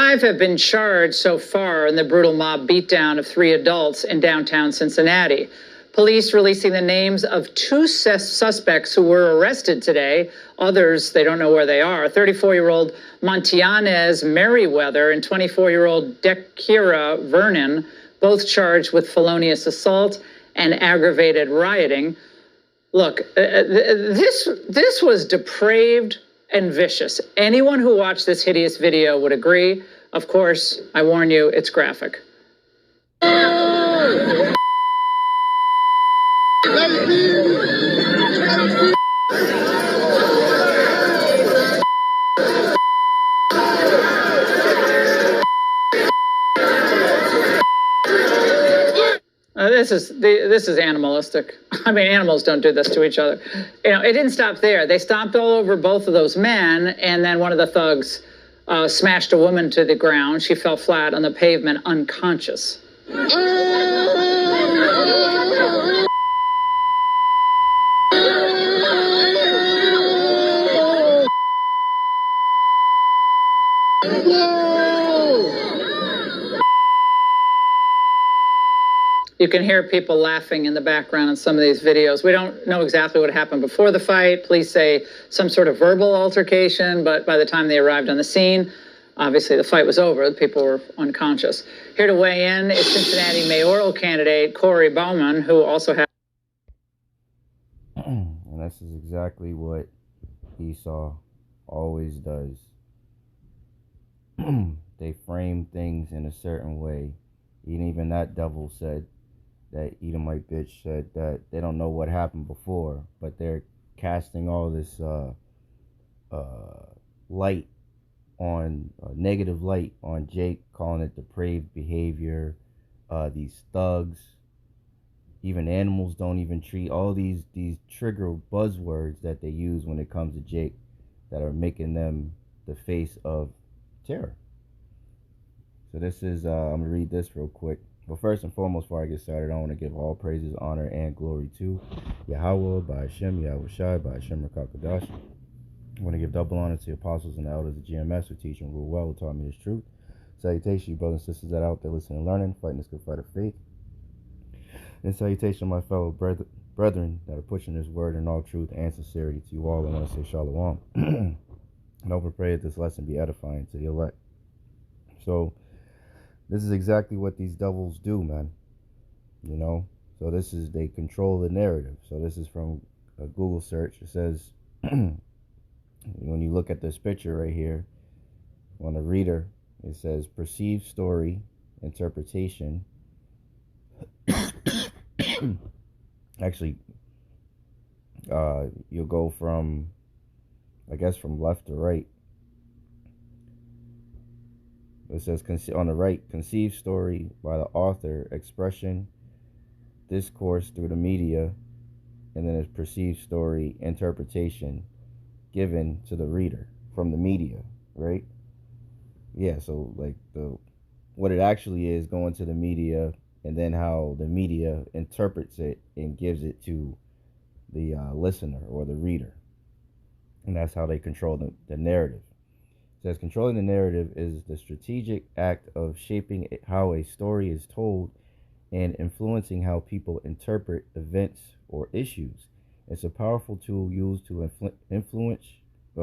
5 have been charged so far in the brutal mob beatdown of 3 adults in downtown Cincinnati. Police releasing the names of 2 suspects who were arrested today. Others, they don't know where they are. 34-year-old Montianez Merriweather and 24-year-old Dekira Vernon, both charged with felonious assault and aggravated rioting. Look, this was depraved and vicious. Anyone who watched this hideous video would agree. Of course, I warn you, it's graphic. This is animalistic. I mean, animals don't do this to each other. You know, it didn't stop there. They stomped all over both of those men, and then one of the thugs smashed a woman to the ground. She fell flat on the pavement, unconscious. You can hear people laughing in the background in some of these videos. We don't know exactly what happened before the fight. Police say some sort of verbal altercation, but by the time they arrived on the scene, obviously the fight was over. The people were unconscious. Here to weigh in is Cincinnati mayoral candidate Corey Bowman, who also has... And this is exactly what Esau always does. They frame things in a certain way. Even that devil said, that Edomite bitch said that they don't know what happened before, but they're casting all this light on, negative light on Jake, calling it depraved behavior, these thugs. Even animals don't even treat all these trigger buzzwords that they use when it comes to Jake that are making them the face of terror. So this is, I'm going to read this real quick. But first and foremost, before I get started, I want to give all praises, honor, and glory to Yahawah, Bahasham, Yahawashi, Bahasham, Rakakadash. I want to give double honor to the apostles and the elders of GMS who teach and rule well, who taught me this truth. Salutation, you brothers and sisters that are out there listening and learning, fighting this good fight of faith. And salutation, my fellow brethren that are pushing this word in all truth and sincerity to you all. I want to say shalom. And over pray that this lesson be edifying to the elect. So, this is exactly what these devils do, man. You know? So this is, they control the narrative. So this is from a Google search. It says, when you look at this picture right here, on the reader, it says, perceived story, interpretation. Actually, you'll go from, I guess, from left to right. It says, on the right, conceived story by the author, expression, discourse through the media, and then it's perceived story, interpretation, given to the reader from the media, right? Yeah, so like what it actually is going to the media, and then how the media interprets it and gives it to the listener or the reader. And that's how they control the narrative. It says, controlling the narrative is the strategic act of shaping how a story is told and influencing how people interpret events or issues. It's a powerful tool used to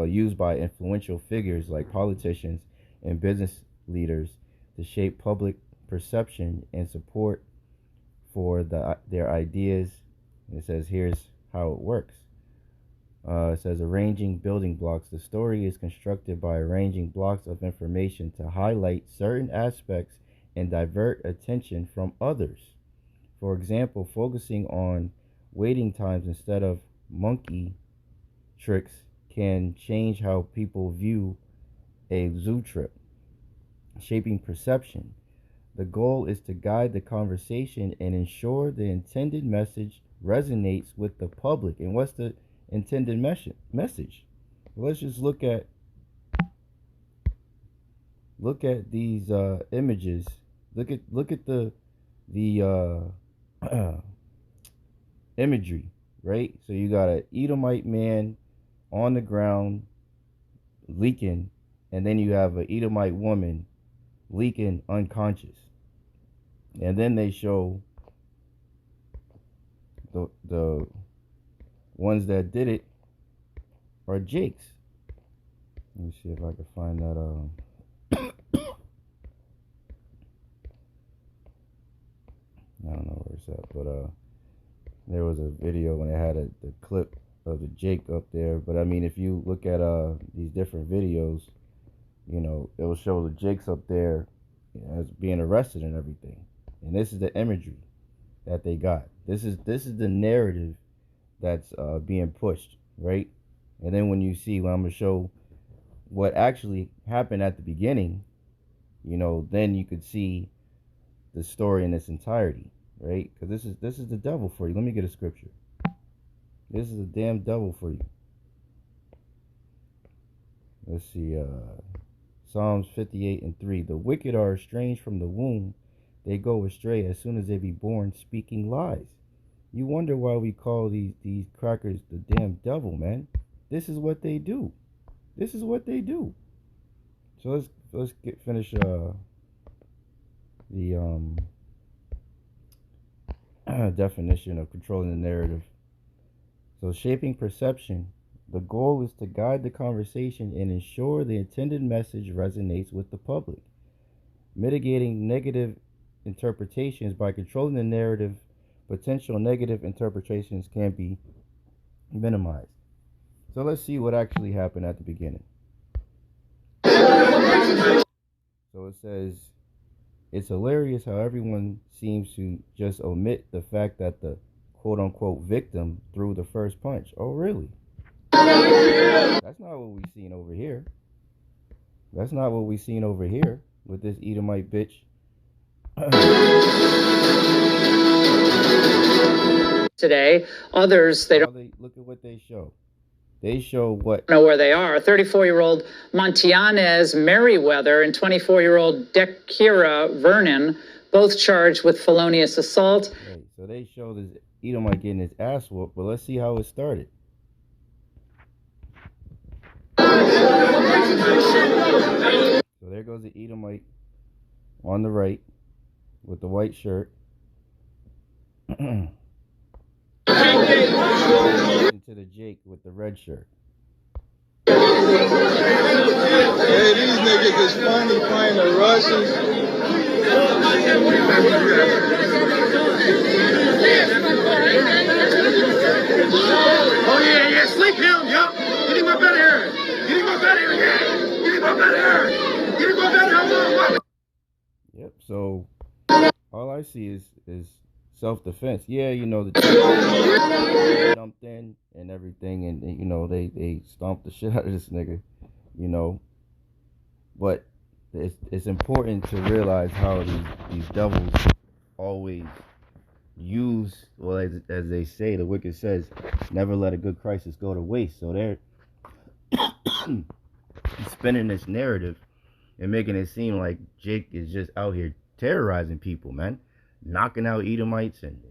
used by influential figures like politicians and business leaders to shape public perception and support for their ideas. And it says, here's how it works. It says, arranging building blocks. The story is constructed by arranging blocks of information to highlight certain aspects and divert attention from others. For example, focusing on waiting times instead of monkey tricks can change how people view a zoo trip. Shaping perception. The goal is to guide the conversation and ensure the intended message resonates with the public. And what's the intended message? Let's just look at these images. Look at the imagery, right? So you got an Edomite man on the ground leaking, and then you have an Edomite woman leaking unconscious. And then they show the ones that did it are Jake's. Let me see if I can find that. I don't know where it's at, but there was a video when it had the clip of the Jake up there. But I mean, if you look at these different videos, you know, it will show the Jakes up there as being arrested and everything. And this is the imagery that they got. This is the narrative that's being pushed, right? And then when you see, when I'm gonna show what actually happened at the beginning, you know, then you could see the story in its entirety, right? Because this is the devil for you. Let me get a scripture. This is the damn devil for you. Let's see, Psalms 58:3. The wicked are estranged from the womb. They go astray as soon as they be born, speaking lies. You wonder why we call these crackers the damn devil, man. This is what they do. This is what they do. So let's finish the definition of controlling the narrative. So shaping perception. The goal is to guide the conversation and ensure the intended message resonates with the public. Mitigating negative interpretations by controlling the narrative, potential negative interpretations can be minimized. So let's see what actually happened at the beginning. So it says, it's hilarious how everyone seems to just omit the fact that the quote-unquote victim threw the first punch. Oh, really? That's not what we've seen over here. That's not what we've seen over here with this Edomite bitch. Today, others, they don't look at what they show. They show what? Know where they are. 34-year-old Montianez Merriweather and 24-year-old Dekira Vernon, both charged with felonious assault. Right, so they show this Edomite getting his ass whooped, but let's see how it started. So there goes the Edomite on the right with the white shirt. Into the Jake with the red shirt. Hey, these niggas is funny playing the Russians. Oh yeah, sleep him, yup. Get him up out of here. Get him up out of here, yeah. Get him up out of here. Get him up out of here. Yep, so all I see is self-defense. Yeah, you know, the jumped in and everything, and you know, they stomped the shit out of this nigga, you know. But it's important to realize how these devils always use, well, as they say, the wicked says, never let a good crisis go to waste. So they're spinning this narrative and making it seem like Jake is just out here terrorizing people, man, knocking out Edomites and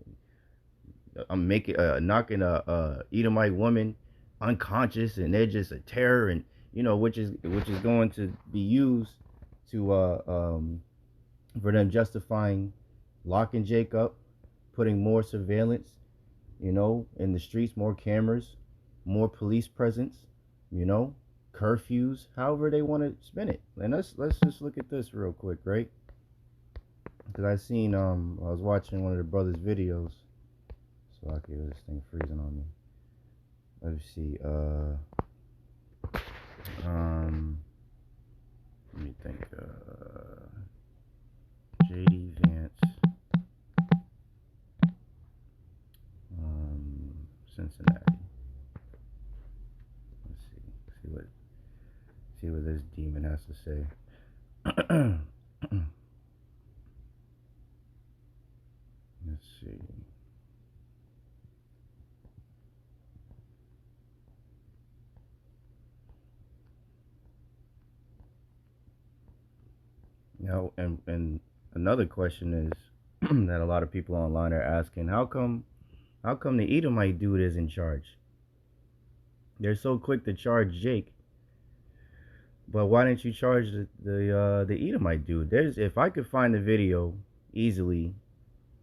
knocking a Edomite woman unconscious, and they're just a terror, and you know, which is going to be used to for them justifying locking Jake up, putting more surveillance, you know, in the streets, more cameras, more police presence, you know, curfews, however they want to spin it. And let's just look at this real quick, right? Because I seen I was watching one of the brothers' videos. So I could this thing freezing on me. Let's see. Let me think. JD Vance. Cincinnati. Let's see what this demon has to say. Let's see. You know, and another question is that a lot of people online are asking, how come the Edomite dude is in charge? They're so quick to charge Jake But why didn't you charge the Edomite dude? If I could find the video easily,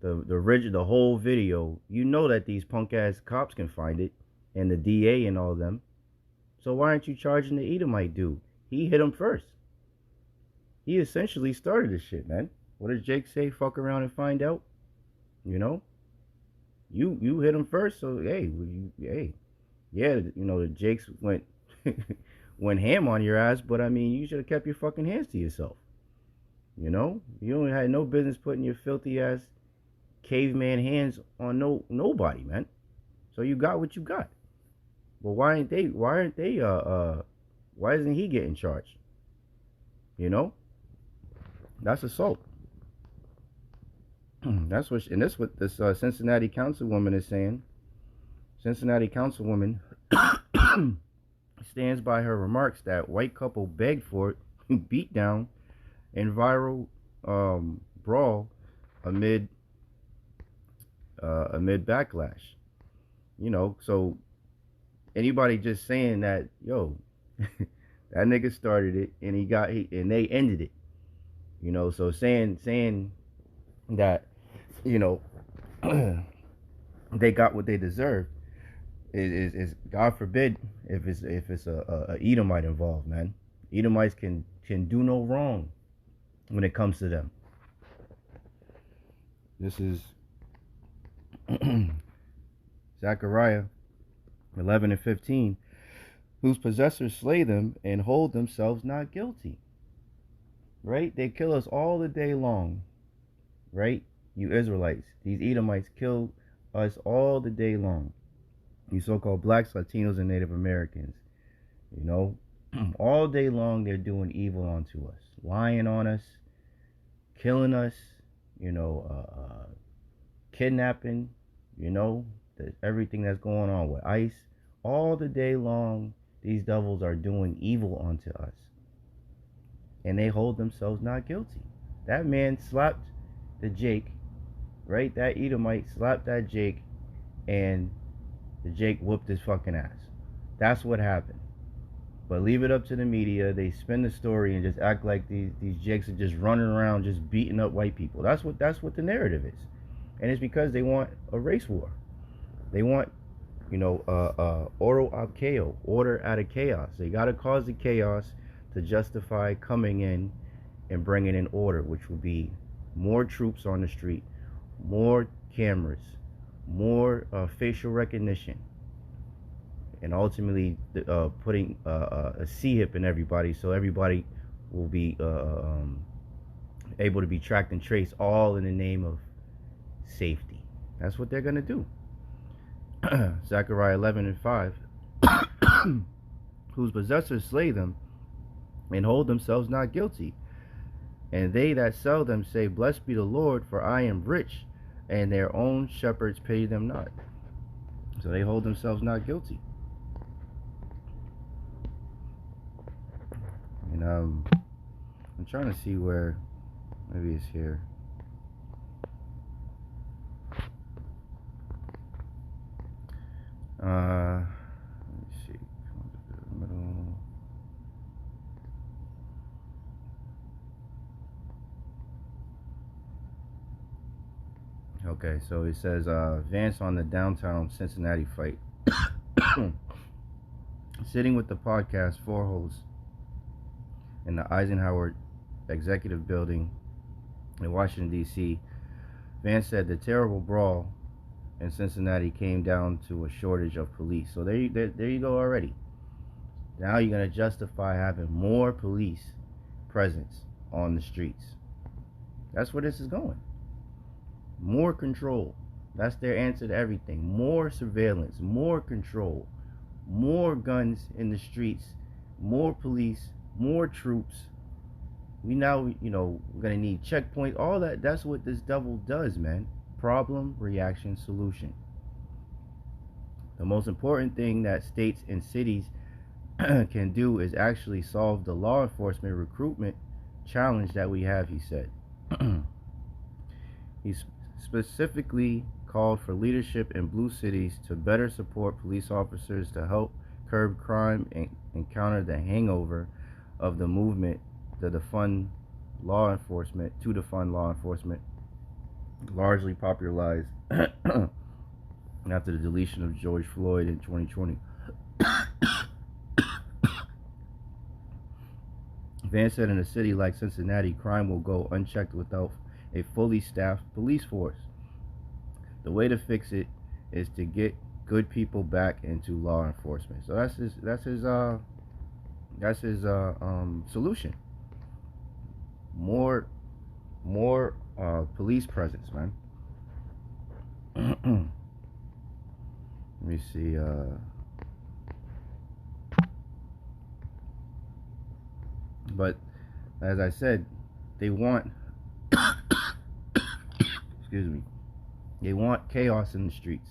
the whole video, you know that these punk ass cops can find it, and the DA and all of them. So why aren't you charging the Edomite dude? He hit him first. He essentially started this shit, man. What does Jake say? Fuck around and find out. You know, you hit him first, so hey, yeah, you know the Jakes went went ham on your ass, but I mean, you should have kept your fucking hands to yourself. You know, you don't had no business putting your filthy ass caveman hands on nobody, man. So you got what you got. But why aren't they? Why isn't he getting charged? You know, that's assault. That's what this Cincinnati councilwoman is saying. Cincinnati councilwoman stands by her remarks that white couple begged for it, beat down, and viral brawl amid backlash. You know, so anybody just saying that, yo, that nigga started it and they ended it. You know, so saying that, you know, they got what they deserved is God forbid if it's a Edomite involved, man. Edomites can do no wrong when it comes to them. This is Zechariah 11 and 15, whose possessors slay them and hold themselves not guilty. Right? They kill us all the day long. Right? You Israelites, these Edomites kill us all the day long. You so-called blacks, Latinos, and Native Americans. You know, all day long they're doing evil onto us, lying on us, killing us, you know, kidnapping, you know, everything that's going on with ICE. All the day long, these devils are doing evil onto us. And they hold themselves not guilty. That man slapped the Jake, right? That Edomite slapped that Jake, and the Jake whooped his fucking ass. That's what happened. But leave it up to the media. They spin the story and just act like these Jakes are just running around just beating up white people. That's what the narrative is. And it's because they want a race war. They want, you know, order out of chaos. They got to cause the chaos to justify coming in and bringing in order, which will be more troops on the street, more cameras, more facial recognition, and ultimately putting a C-hip in everybody, so everybody will be able to be tracked and traced, all in the name of safety. That's what they're going to do. Zechariah 11 and 5, whose possessors slay them and hold themselves not guilty. And they that sell them say, Blessed be the Lord, for I am rich, and their own shepherds pity them not. So they hold themselves not guilty. And I'm trying to see where, maybe it's here. Let me see. Middle. Okay, so it says Vance on the downtown Cincinnati fight. Sitting with the podcast Four Holes in the Eisenhower Executive Building in Washington, D.C., Vance said the terrible brawl in Cincinnati came down to a shortage of police. So there you go already. Now you're going to justify having more police presence on the streets. That's where this is going. More control. That's their answer to everything. More surveillance, more control, more guns in the streets, more police, more troops. We now, you know, we're going to need checkpoints, all that. That's what this devil does, man. Problem, reaction, solution. The most important thing that states and cities can do is actually solve the law enforcement recruitment challenge that we have, he said. He specifically called for leadership in blue cities to better support police officers to help curb crime and counter the hangover of the movement to defund law enforcement, largely popularized after the deletion of George Floyd in 2020. Vance said in a city like Cincinnati, crime will go unchecked without a fully staffed police force. The way to fix it is to get good people back into law enforcement. So that's his solution. More police presence, man. Let me see. But as I said, they want excuse me. They want chaos in the streets.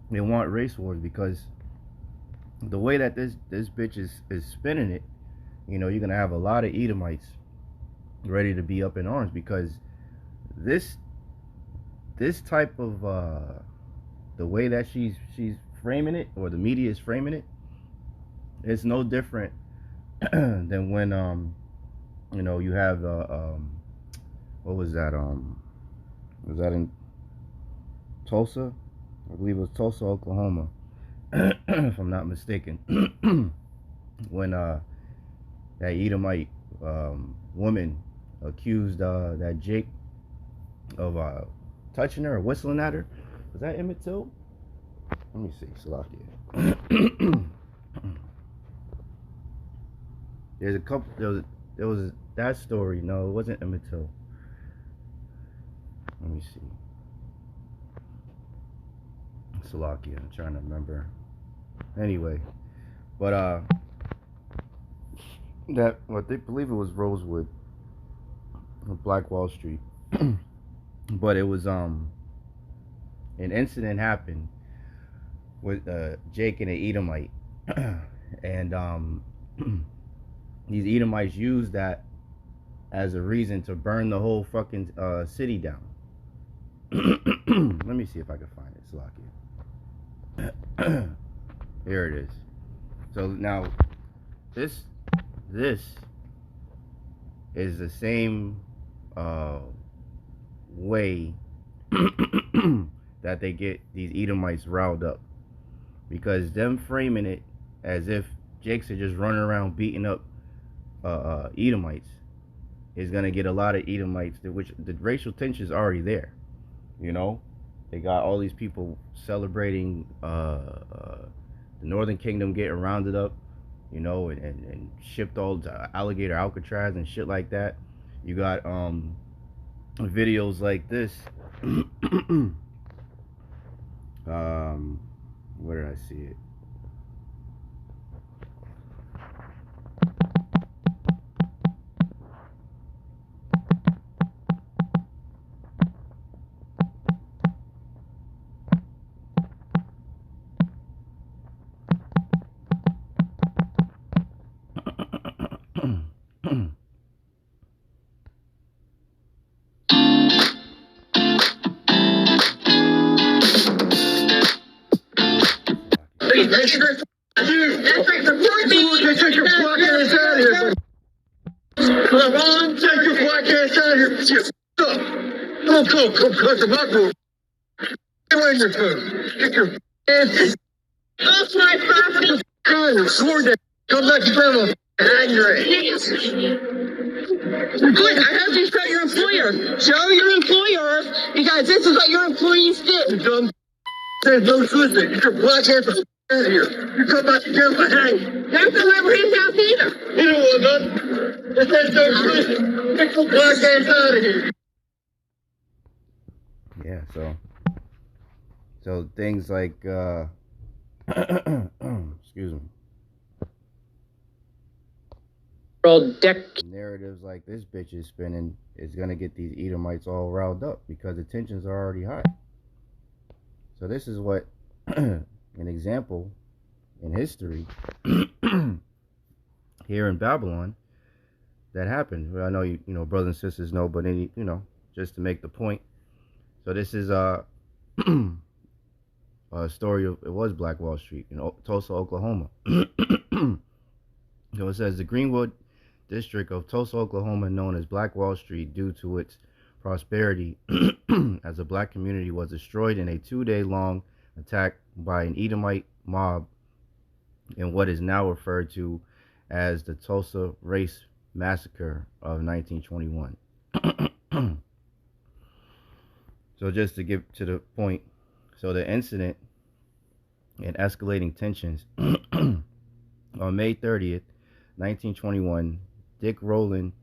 They want race wars, because the way that this bitch is spinning it, you know, you're gonna have a lot of Edomites ready to be up in arms, because this type of the way that she's framing it, or the media is framing it, it's no different than when you know, you have what was that in Tulsa? I believe it was Tulsa, Oklahoma, if I'm not mistaken. When that Edomite woman accused that Jake of touching her or whistling at her. Was that Emmett Till? Let me see. Salakia. There's a couple. There was that story. No, it wasn't Emmett Till. Let me see. Salakia. I'm trying to remember. Anyway, but that what they believe it was Rosewood, Black Wall Street. But it was an incident happened with Jake and an Edomite, and these Edomites used that as a reason to burn the whole fucking city down. Let me see if I can find it. Salakia. Here it is. So now this is the same way that they get these Edomites riled up, because them framing it as if Jake's are just running around beating up Edomites is gonna get a lot of Edomites, which the racial tension is already there. You know, they got all these people celebrating the Northern Kingdom getting rounded up, you know, and shipped all to Alligator Alcatraz and shit like that. You got videos like this. Where did I see it? Come back, bro. Get away your phone. Get your ass. That's my property. Good. Sworn that. Come back to grandma. Angry. Good. I have to show your employer. Show your employer, because this is what your employees did. You dumb. There's no twisting. Get your black ass out of here. You come back to grandma. Hang. Don't come over his house either. You don't want nothing. It says no twisting. Get your black ass out of here. Yeah, so things like excuse me, narratives like this bitch is spinning is gonna get these Edomites all riled up, because the tensions are already high. So this is what an example in history here in Babylon that happened. Well, I know you know brothers and sisters know, but any, you know, just to make the point. So this is a story of, it was Black Wall Street in Tulsa, Oklahoma. So it says the Greenwood district of Tulsa, Oklahoma, known as Black Wall Street due to its prosperity as a black community, was destroyed in a 2-day-long attack by an Edomite mob in what is now referred to as the Tulsa Race Massacre of 1921. So just to get to the point, so the incident and escalating tensions on May 30th, 1921, Dick Rowland,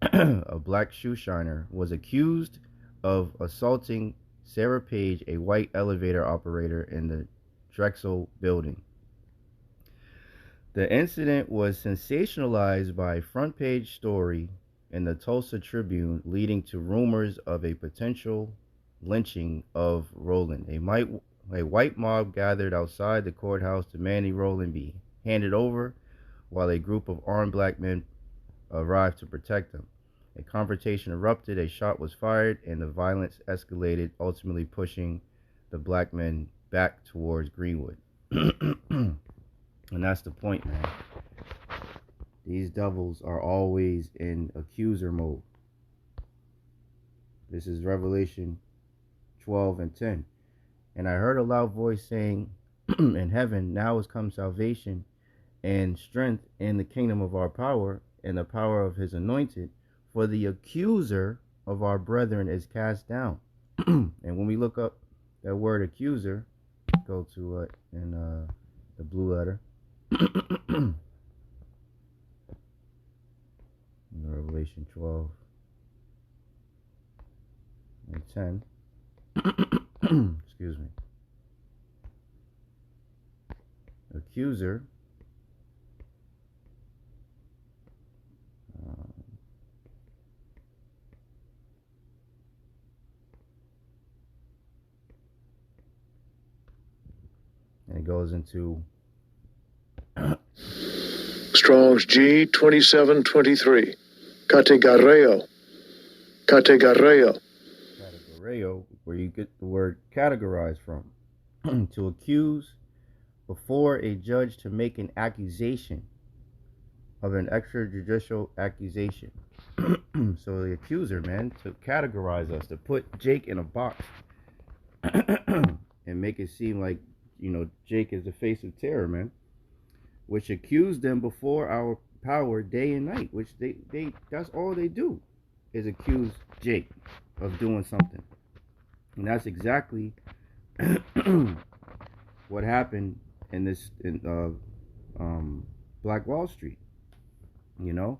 a black shoe shiner, was accused of assaulting Sarah Page, a white elevator operator in the Drexel building. The incident was sensationalized by a front page story in the Tulsa Tribune, leading to rumors of a potential lynching of Rowland. A white mob gathered outside the courthouse demanding Rowland be handed over, while a group of armed black men arrived to protect him. A confrontation erupted, a shot was fired, and the violence escalated, ultimately pushing the black men back towards Greenwood. And that's the point, man. These devils are always in accuser mode. This is Revelation 12 and 10. And I heard a loud voice saying, in heaven, now has come salvation and strength in the kingdom of our power and the power of his anointed, for the accuser of our brethren is cast down. And when we look up that word accuser, go to it in the blue letter. Revelation 12 and 10. Excuse me. Accuser. And it goes into Strong's G 2723. Categareo. Categareo. Categareo, where you get the word categorize from. To accuse before a judge, to make an accusation of an extrajudicial accusation. So the accuser, man, to categorize us, to put Jake in a box and make it seem like, you know, Jake is the face of terror, man, which accused them before our power day and night, which they that's all they do is accuse Jake of doing something. And that's exactly what happened in this Black Wall Street. You know,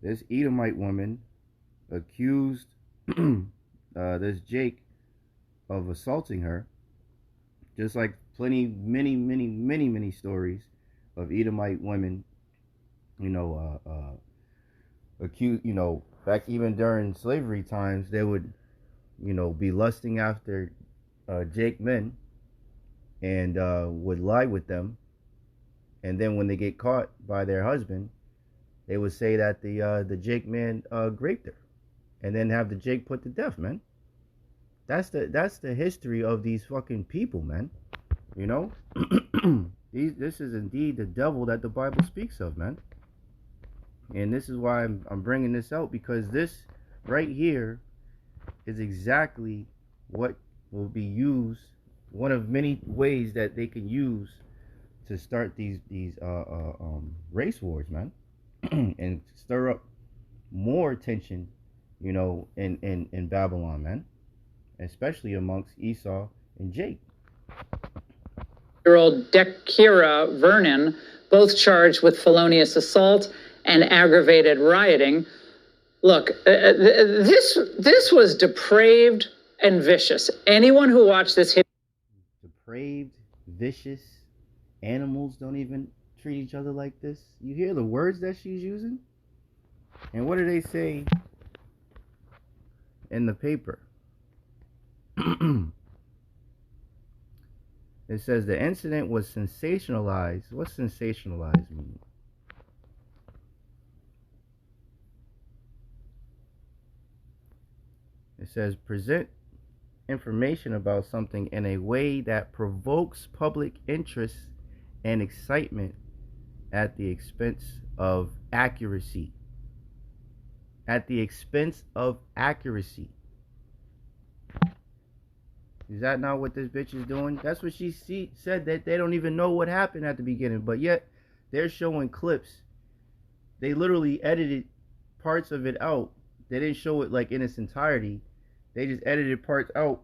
this Edomite woman accused this Jake of assaulting her, just like many stories of Edomite women, you know, accused, you know, back even during slavery times, they would, you know, be lusting after Jake men and would lie with them. And then when they get caught by their husband, they would say that the Jake man raped her, and then have the Jake put to death, man. That's the history of these fucking people, man. You know, this is indeed the devil that the Bible speaks of, man. And this is why I'm bringing this out, because this right here is exactly what will be used, one of many ways that they can use to start these race wars, man, and stir up more tension, you know, in Babylon, man, especially amongst Esau and Jake. Year-old Dekira Vernon, both charged with felonious assault and aggravated rioting. Look, this was depraved and vicious. Anyone who watched this Depraved, vicious, animals don't even treat each other like this. You hear the words that she's using? And what do they say in the paper? It says the incident was sensationalized. What's sensationalized mean? It says present information about something in a way that provokes public interest and excitement at the expense of accuracy. At the expense of accuracy. Is that not what this bitch is doing? That's what she said, that they don't even know what happened at the beginning. But yet, they're showing clips. They literally edited parts of it out. They didn't show it like in its entirety. They just edited parts out.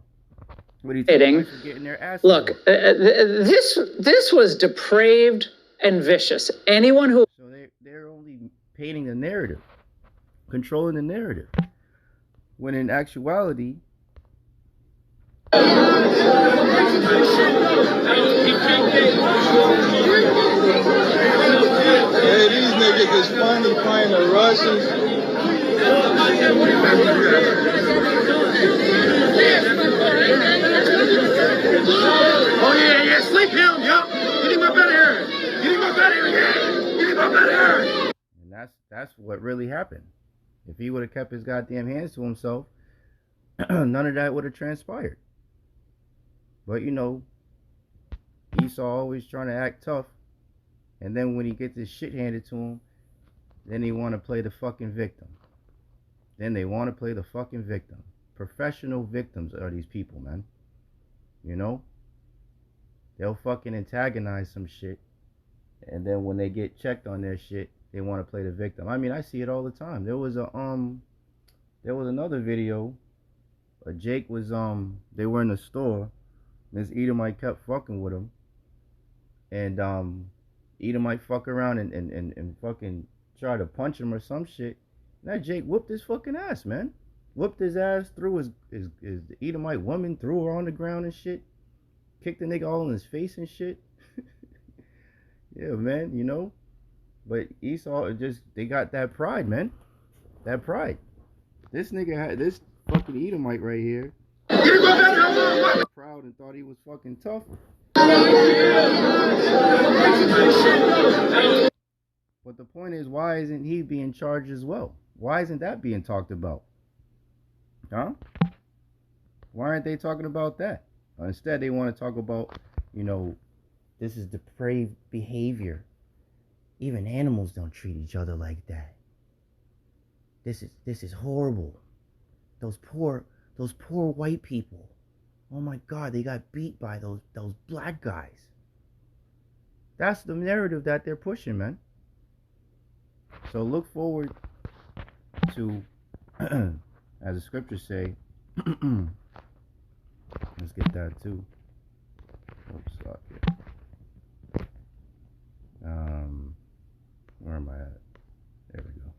What are you getting their ass? Look, this was depraved and vicious. Anyone who... So they're only painting the narrative. Controlling the narrative. When in actuality... Hey, these niggas is funny playing the Russians. Oh yeah, sleep him, yup. Get him up out of here. Get him up out of here, yeah. Get him up out of here. And that's what really happened. If he would have kept his goddamn hands to himself, none of that would have transpired. But you know, Esau always trying to act tough, and then when he gets his shit handed to him, then he want to play the fucking victim. Professional victims are these people, man. You know? They'll fucking antagonize some shit, and then when they get checked on their shit, they want to play the victim. I mean, I see it all the time. There was another video. Jake was they were in the store. This Edomite kept fucking with him, and Edomite fuck around and fucking try to punch him or some shit. And that Jake whooped his fucking ass, man. Whooped his ass, threw his Edomite woman, threw her on the ground and shit. Kicked the nigga all in his face and shit. Yeah, man, you know. But Esau they got that pride, man. That pride. This nigga had this fucking Edomite right here. Proud and thought he was fucking tough. But the point is, why isn't he being charged as well? Why isn't that being talked about? Huh? Why aren't they talking about that? Instead, they want to talk about, you know, this is depraved behavior. Even animals don't treat each other like that. This is horrible. Those poor white people. Oh my God, they got beat by those black guys. That's the narrative that they're pushing, man. So look forward to, as the scriptures say, let's get that too. Oops, sorry. Where am I at? There we go.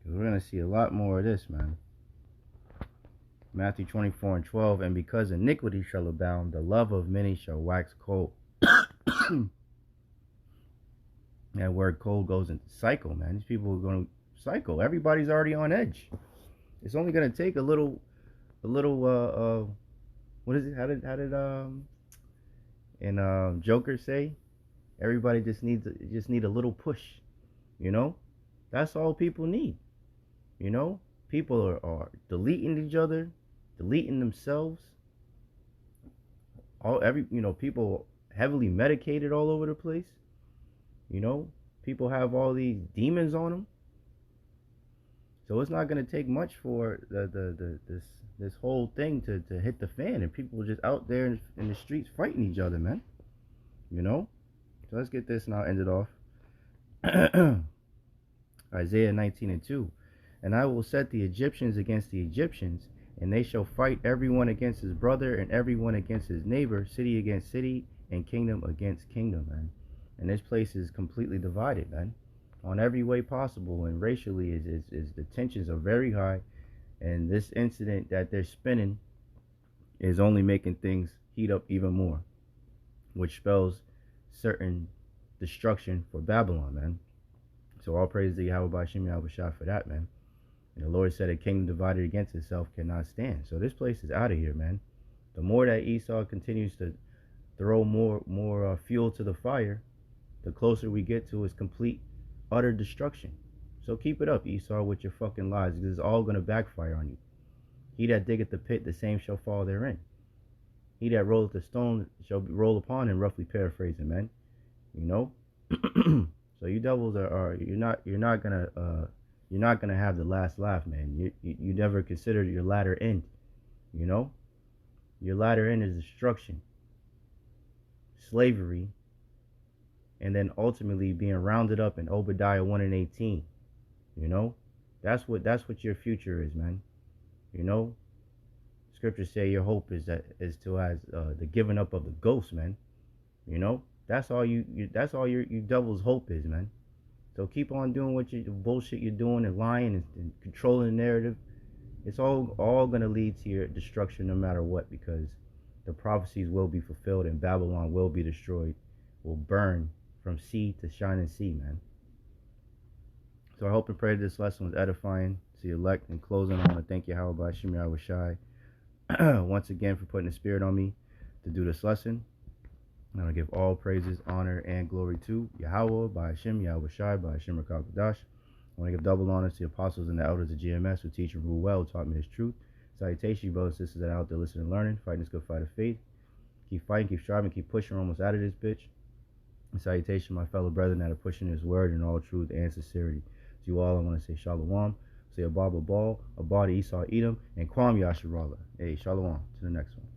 We're going to see a lot more of this, man. Matthew 24:12, and because iniquity shall abound, the love of many shall wax cold. That word cold goes into cycle, man. These people are going to cycle. Everybody's already on edge. It's only going to take a little, what is it? How did Joker say? Everybody just need a little push, you know? That's all people need. You know, people are deleting each other, deleting themselves. People heavily medicated all over the place. You know, people have all these demons on them. So it's not going to take much for this whole thing to hit the fan, and people just out there in the streets fighting each other, man. You know. So let's get this now ended off. Isaiah 19:2. And I will set the Egyptians against the Egyptians, and they shall fight everyone against his brother, and everyone against his neighbor, city against city, and kingdom against kingdom, man. And this place is completely divided, man, on every way possible. And racially, is the tensions are very high, and this incident that they're spinning is only making things heat up even more, which spells certain destruction for Babylon, man. So all praise to Yahawah, Bahasham, Yahawashi for that, man. And the Lord said a kingdom divided against itself cannot stand. So this place is out of here, man. The more that Esau continues to throw more fuel to the fire, the closer we get to his complete, utter destruction. So keep it up, Esau, with your fucking lies. This is all going to backfire on you. He that diggeth the pit, the same shall fall therein. He that rolleth the stone shall roll upon him, roughly paraphrasing, man. You know? So you devils are you're not gonna have the last laugh, man. You never considered your latter end. You know? Your latter end is destruction, slavery, and then ultimately being rounded up in Obadiah 1:18. You know? That's what your future is, man. You know? Scriptures say your hope is the giving up of the ghost, man. You know? That's all you devil's hope is, man. So keep on doing the bullshit you're doing and lying and controlling the narrative. It's all gonna lead to your destruction no matter what, because the prophecies will be fulfilled and Babylon will be destroyed, will burn from sea to shining sea, man. So I hope and pray this lesson was edifying to the elect. In closing, I want to thank Yahawah, Bahasham, Yahawashi, once again for putting the spirit on me to do this lesson. I want to give all praises, honor, and glory to Yahawah, Bahasham, Yahawashi, Bahasham Rakakadash. I want to give double honors to the apostles and the elders of GMS who teach and rule well, who taught me this truth. Salutations, you brothers and sisters that are out there listening and learning, fighting this good fight of faith. Keep fighting, keep striving, keep pushing. We're almost out of this bitch. And salutation, my fellow brethren that are pushing this word in all truth and sincerity. To you all, I want to say shalom, say Abba Ball, Abba Esau Edom, and Kwam Yasharallah. Hey, shalom. To the next one.